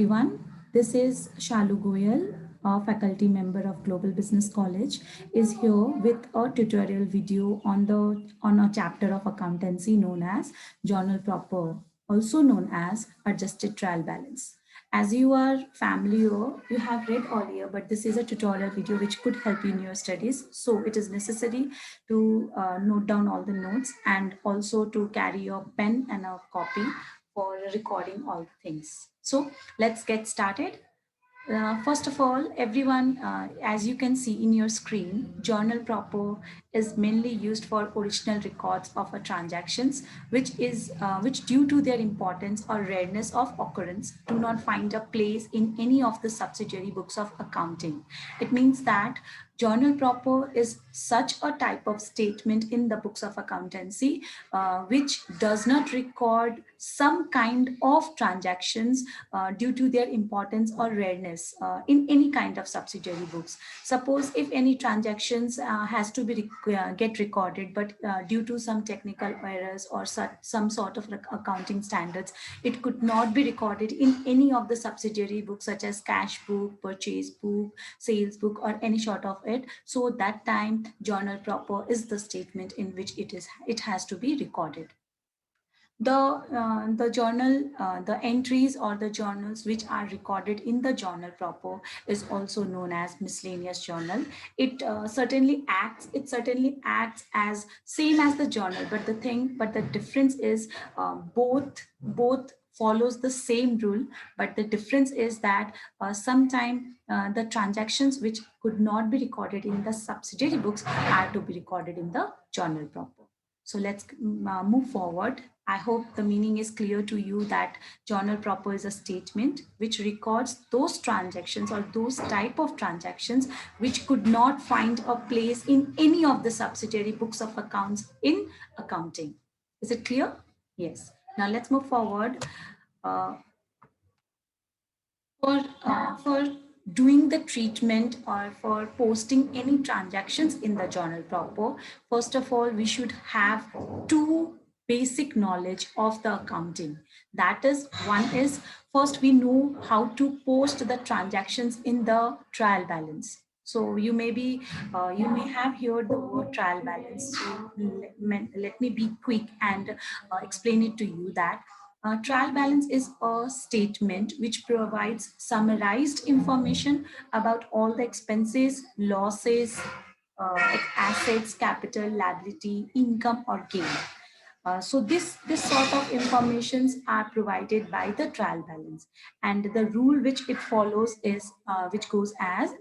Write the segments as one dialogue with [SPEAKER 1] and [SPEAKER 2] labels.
[SPEAKER 1] everyone. This is Shalu Goyal, a faculty member of Global Business College, is here with a tutorial video on a chapter of accountancy known as Journal Proper, also known as Adjusted Trial Balance. As you are familiar, you have read earlier, but this is a tutorial video which could help you in your studies. So it is necessary to note down all the notes and also to carry your pen and a copy for recording all the things. So let's get started. First of all, everyone, as you can see in your screen, journal proper is mainly used for original records of a transactions, which due to their importance or rareness of occurrence, do not find a place in any of the subsidiary books of accounting. It means that journal proper is such a type of statement in the books of accountancy which does not record some kind of transactions due to their importance or rareness in any kind of subsidiary books. Suppose if any transactions has to be get recorded, but due to some technical errors or some sort of accounting standards, it could not be recorded in any of the subsidiary books such as cash book, purchase book, sales book, or any sort of it. So that time journal proper is the statement in which it has to be recorded. The journal, the entries or the journals which are recorded in the journal proper is also known as miscellaneous journal. It certainly acts as same as the journal, but the difference is both follows the same rule, but the difference is that sometime the transactions which could not be recorded in the subsidiary books are to be recorded in the journal proper. So let's move forward. I hope the meaning is clear to you that journal proper is a statement which records those transactions or those type of transactions which could not find a place in any of the subsidiary books of accounts in accounting. Is it clear? Yes. Now let's move forward. Uh, for doing the treatment or for posting any transactions in the journal proper, first of all, we should have two basic knowledge of the accounting. That is, one is first we know how to post the transactions in the trial balance. So you may have heard the word trial balance. So let me be quick and explain it to you that trial balance is a statement which provides summarized information about all the expenses, losses, assets, capital, liability, income, or gain. So this sort of informations are provided by the trial balance, and the rule which it follows is which goes as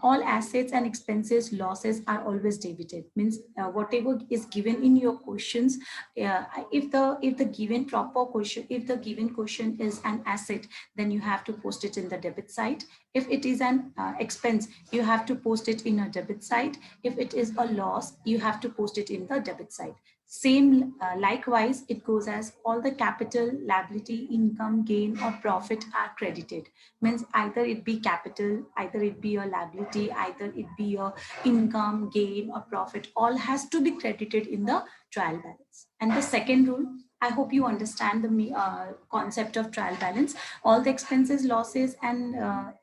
[SPEAKER 1] all assets and expenses losses are always debited. Means whatever is given in your questions, if the given proper question, if the given question is an asset, then you have to post it in the debit side. If it is an expense, you have to post it in a debit side. If it is a loss, you have to post it in the debit side. Same, likewise, it goes as all the capital, liability, income, gain, or profit are credited. Means either it be capital, either it be a liability, either it be a income, gain, or profit, all has to be credited in the trial balance. And the second rule, I hope you understand the concept of trial balance. All the expenses, losses, and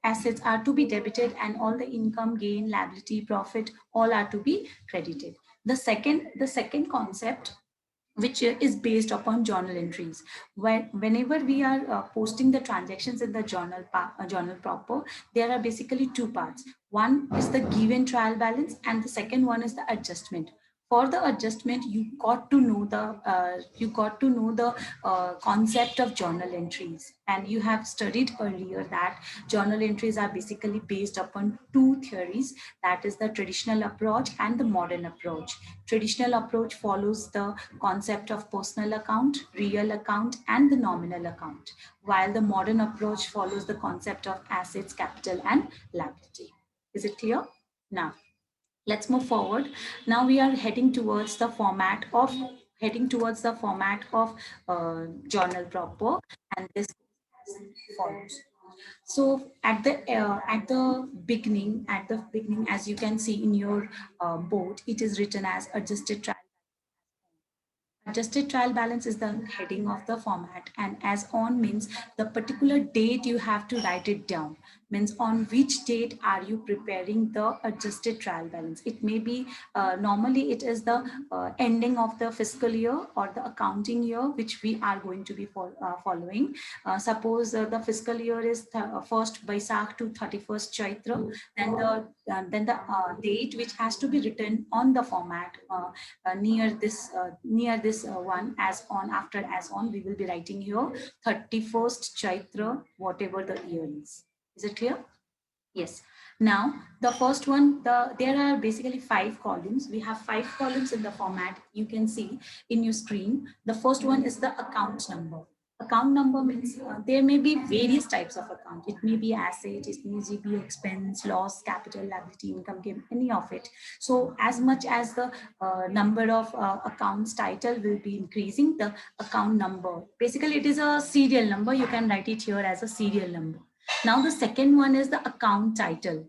[SPEAKER 1] assets are to be debited, and all the income, gain, liability, profit, all are to be credited. The second concept, which is based upon journal entries. Whenever we are posting the transactions in the journal proper, there are basically two parts. One is the given trial balance, and the second one is the adjustment. For the adjustment, you got to know the concept of journal entries, and you have studied earlier that journal entries are basically based upon two theories, that is the traditional approach and the modern approach. Traditional approach follows the concept of personal account, real account, and the nominal account, while the modern approach follows the concept of assets, capital, and liability. Is it clear? Now, let's move forward. Now we are heading towards the format of journal proper, and this follows. So at the beginning, as you can see in your board, it is written as adjusted trial Adjusted trial balance is the heading of the format, and as on means the particular date you have to write it down. Means on which date are you preparing the adjusted trial balance. It may be normally it is the ending of the fiscal year or the accounting year which we are going to be following. Suppose the fiscal year is 1st Baisakh to 31st Chaitra, then the date which has to be written on the format near this one, as on, after as on, we will be writing here 31st Chaitra, whatever the year is. Is it clear? Yes. Now the first one, there are basically 5 columns. We have 5 columns in the format. You can see in your screen. The first one is the account number. Account number means there may be various types of account. It may be asset, it may be expense, loss, capital, liability, income, gain, any of it. So as much as the number of accounts title will be increasing, the account number, basically it is a serial number. You can write it here as a serial number. Now the second one is the account title.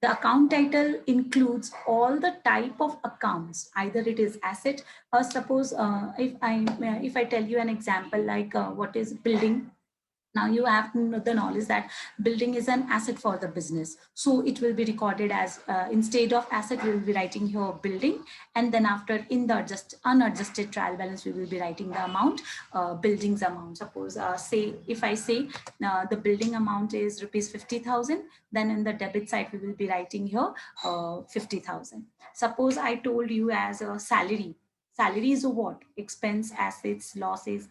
[SPEAKER 1] The account title includes all the type of accounts. Either it is asset, or suppose if I tell you an example like what is building. Now you have the knowledge that building is an asset for the business. So it will be recorded as instead of asset, we will be writing here building. And then after in the unadjusted trial balance, we will be writing the amount, building's amount. Suppose say, if I say the building amount is rupees 50,000, then in the debit side, we will be writing here 50,000. Suppose I told you as a salary. Salary is a what? Expense, assets, losses,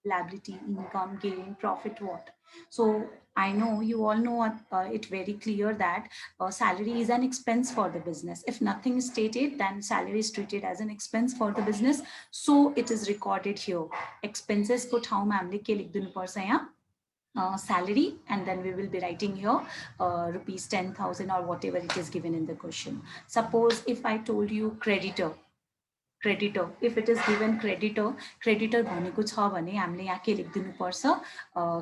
[SPEAKER 1] liability, income, gain, profit, what. So I know you all know it very clear that salary is an expense for the business. If nothing is stated, then salary is treated as an expense for the business. So it is recorded here. Expenses को ठाउँमा हामीले के लेख्दिनु पर्छ यहाँ? Salary, and then we will be writing here rupees 10,000 or whatever it is given in the question. Suppose if I told you creditor, if it is given creditor भनेको छ भने हामीले यहाँ के लेख्दिनु पर्छ?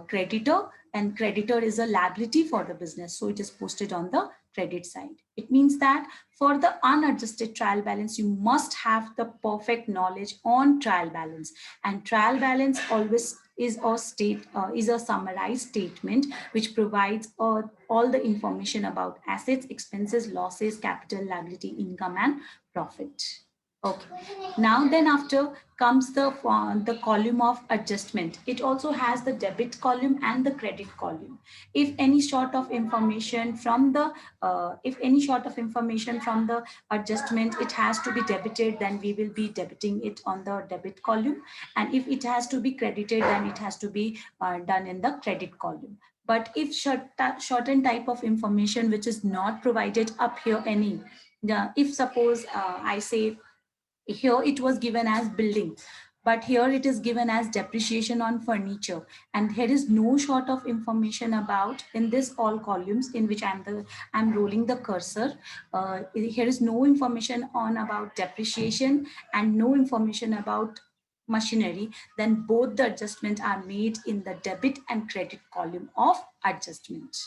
[SPEAKER 1] Creditor, and creditor is a liability for the business, so it is posted on the credit side. It means that for the unadjusted trial balance, you must have the perfect knowledge on trial balance, and trial balance always is a summarized statement which provides all the information about assets, expenses, losses, capital, liability, income, and profit. Okay. Now then after comes the column of adjustment. It also has the debit column and the credit column. If any sort of information from the adjustment, it has to be debited, then we will be debiting it on the debit column. And if it has to be credited, then it has to be done in the credit column. But if certain type of information which is not provided up here if suppose I say, here it was given as building, but here it is given as depreciation on furniture, and here is no sort of information about in this all columns in which I'm rolling the cursor. Here is no information on about depreciation and no information about machinery. Then both the adjustments are made in the debit and credit column of adjustment.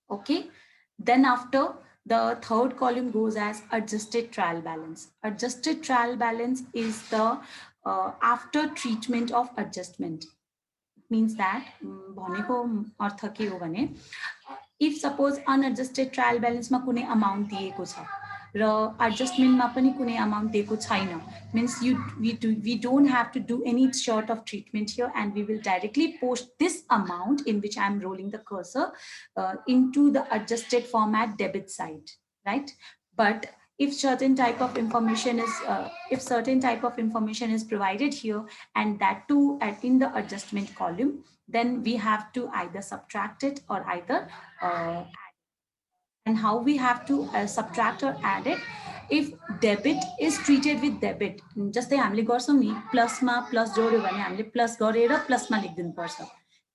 [SPEAKER 1] Okay. Then after, the third column goes as adjusted trial balance. Adjusted trial balance is the after treatment of adjustment. It means that भनेको अर्थ के हो भने, if suppose unadjusted trial balance मा कुनै amount दिएको छ र adjustment मा पनि कुनै amount दिएको छैन, means we don't have to do any sort of treatment here, and we will directly post this amount in which I'm rolling the cursor into the adjusted format debit side, right? But if certain type of information is provided here, and that too in the adjustment column, then we have to either subtract it or either add. And how we have to subtract or add it? If debit is treated with debit, जस्तै हामीले गर्छौं नि, प्लसमा plus जोड्यो भने हामीले plus गरेर प्लसमा लेखिदिनु पर्छ।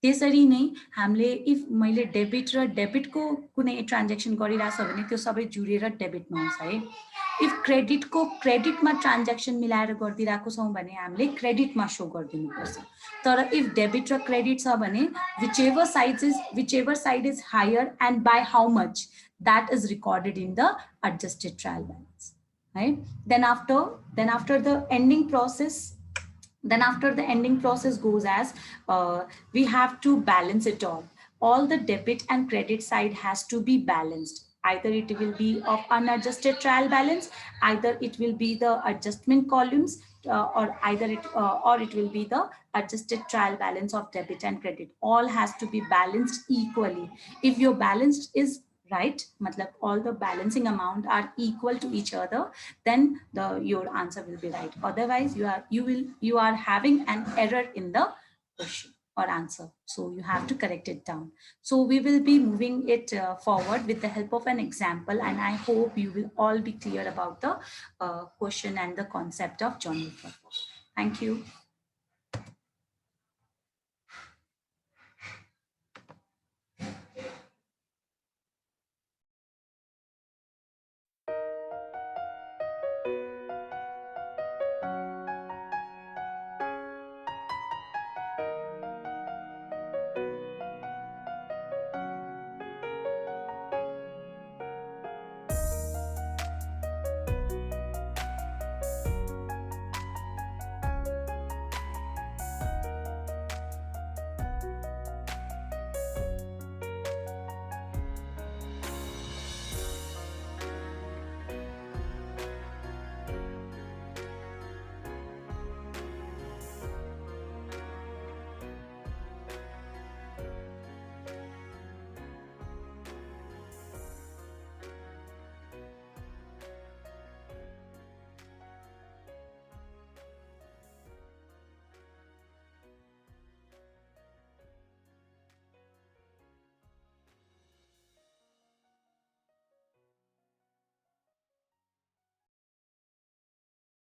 [SPEAKER 1] त्यसरी नै हामीले इफ मैले डेबिट र डेबिटको कुनै ट्रान्ज्याक्सन गरिराछ भने त्यो सबै जुडेर डेबिटमा आउँछ है। इफ क्रेडिटको क्रेडिटमा ट्रान्ज्याक्सन मिलाएर गर्दिराको छौं भने हामीले क्रेडिटमा शो गरिदिनु पर्छ। तर इफ डेबिट र क्रेडिट छ भने whichever side is higher and by how much, that is recorded in the adjusted trial balance, right? Then after the ending process, Then after the ending process goes as we have to balance it all the debit and credit side has to be balanced. Either it will be of unadjusted trial balance, either it will be the adjustment columns, or it will be the adjusted trial balance of debit and credit. All has to be balanced equally. If your balance is right, matlab all the balancing amount are equal to each other, then your answer will be right. Otherwise you are having an error in the question or answer, so you have to correct it down. So we will be moving it forward with the help of an example, and I hope you will all be clear about the question and the concept of journal purpose. Thank you.